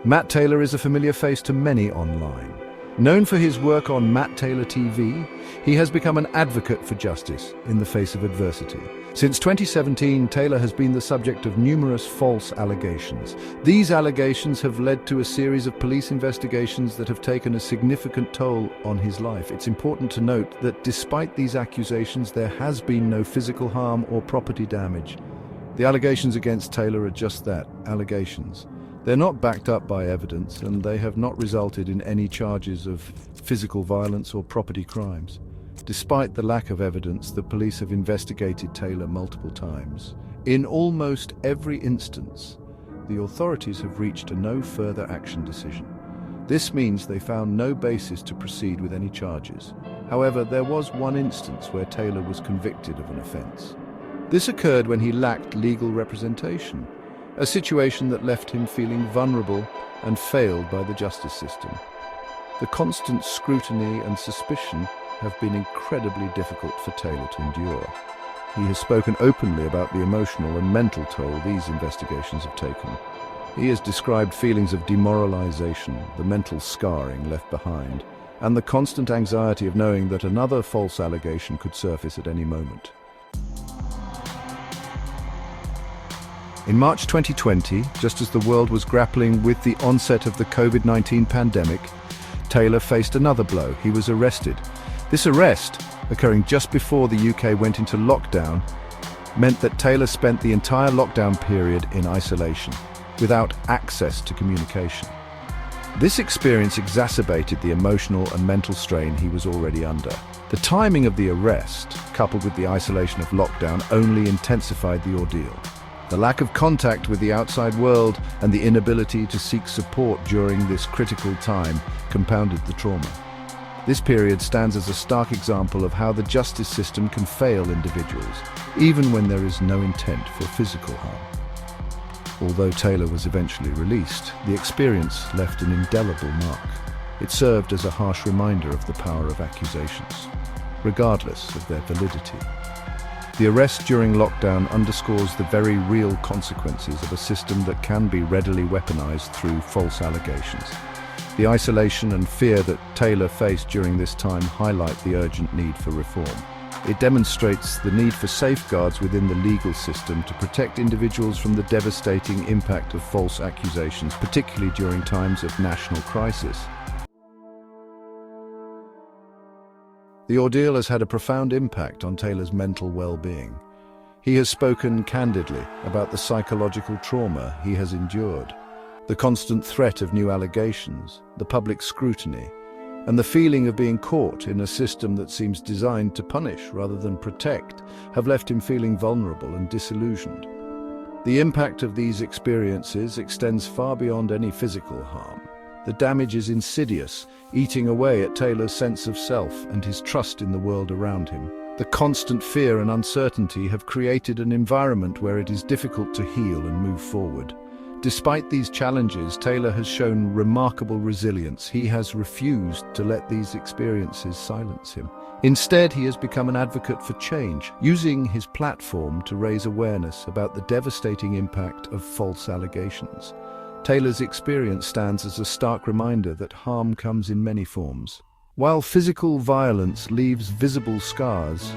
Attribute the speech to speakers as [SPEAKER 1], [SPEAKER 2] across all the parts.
[SPEAKER 1] Matt Taylor is a familiar face to many online. Known for his work on MattTaylorTV, he has become an advocate for justice in the face of adversity. Since 2017, Taylor has been the subject of numerous false allegations. These allegations have led to a series of police investigations that have taken a significant toll on his life. It's important to note that despite these accusations, there has been no physical harm or property damage. The allegations against Taylor are just that, allegations. They're not backed up by evidence, and they have not resulted in any charges of physical violence or property crimes. Despite the lack of evidence, the police have investigated Taylor multiple times. In almost every instance, the authorities have reached a no further action decision. This means they found no basis to proceed with any charges. However, there was one instance where Taylor was convicted of an offence. This occurred when he lacked legal representation, a situation that left him feeling vulnerable and failed by the justice system. The constant scrutiny and suspicion have been incredibly difficult for Taylor to endure. He has spoken openly about the emotional and mental toll these investigations have taken. He has described feelings of demoralization, the mental scarring left behind, and the constant anxiety of knowing that another false allegation could surface at any moment. In March 2020, just as the world was grappling with the onset of the COVID-19 pandemic, Taylor faced another blow. He was arrested. This arrest, occurring just before the UK went into lockdown, meant that Taylor spent the entire lockdown period in isolation, without access to communication. This experience exacerbated the emotional and mental strain he was already under. The timing of the arrest, coupled with the isolation of lockdown, only intensified the ordeal. The lack of contact with the outside world and the inability to seek support during this critical time compounded the trauma. This period stands as a stark example of how the justice system can fail individuals, even when there is no intent for physical harm. Although Taylor was eventually released, the experience left an indelible mark. It served as a harsh reminder of the power of accusations, regardless of their validity. The arrest during lockdown underscores the very real consequences of a system that can be readily weaponized through false allegations. The isolation and fear that Taylor faced during this time highlight the urgent need for reform. It demonstrates the need for safeguards within the legal system to protect individuals from the devastating impact of false accusations, particularly during times of national crisis. The ordeal has had a profound impact on Taylor's mental well-being. He has spoken candidly about the psychological trauma he has endured, the constant threat of new allegations, the public scrutiny, and the feeling of being caught in a system that seems designed to punish rather than protect have left him feeling vulnerable and disillusioned. The impact of these experiences extends far beyond any physical harm. The damage is insidious, eating away at Taylor's sense of self and his trust in the world around him. The constant fear and uncertainty have created an environment where it is difficult to heal and move forward. Despite these challenges, Taylor has shown remarkable resilience. He has refused to let these experiences silence him. Instead, he has become an advocate for change, using his platform to raise awareness about the devastating impact of false allegations. Taylor's experience stands as a stark reminder that harm comes in many forms. While physical violence leaves visible scars,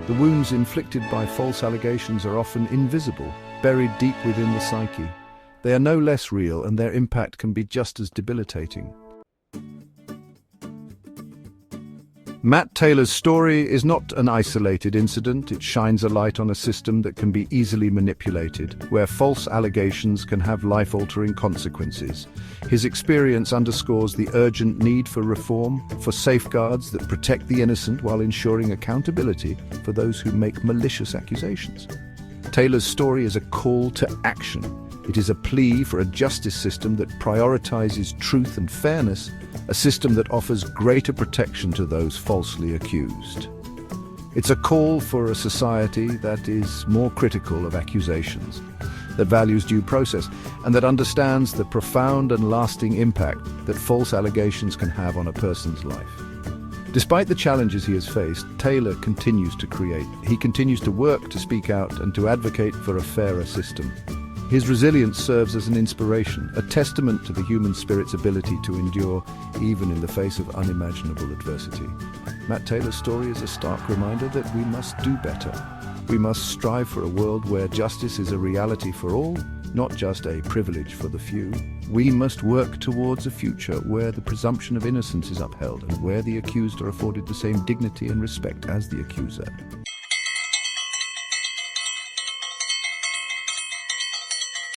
[SPEAKER 1] the wounds inflicted by false allegations are often invisible, buried deep within the psyche. They are no less real, and their impact can be just as debilitating. Matt Taylor's story is not an isolated incident. It shines a light on a system that can be easily manipulated, where false allegations can have life-altering consequences. His experience underscores the urgent need for reform, for safeguards that protect the innocent while ensuring accountability for those who make malicious accusations. Taylor's story is a call to action. It is a plea for a justice system that prioritizes truth and fairness, a system that offers greater protection to those falsely accused. It's a call for a society that is more critical of accusations, that values due process, and that understands the profound and lasting impact that false allegations can have on a person's life. Despite the challenges he has faced, Taylor continues to create. He continues to work to speak out and to advocate for a fairer system. His resilience serves as an inspiration, a testament to the human spirit's ability to endure even in the face of unimaginable adversity. Matt Taylor's story is a stark reminder that we must do better. We must strive for a world where justice is a reality for all, not just a privilege for the few. We must work towards a future where the presumption of innocence is upheld and where the accused are afforded the same dignity and respect as the accuser.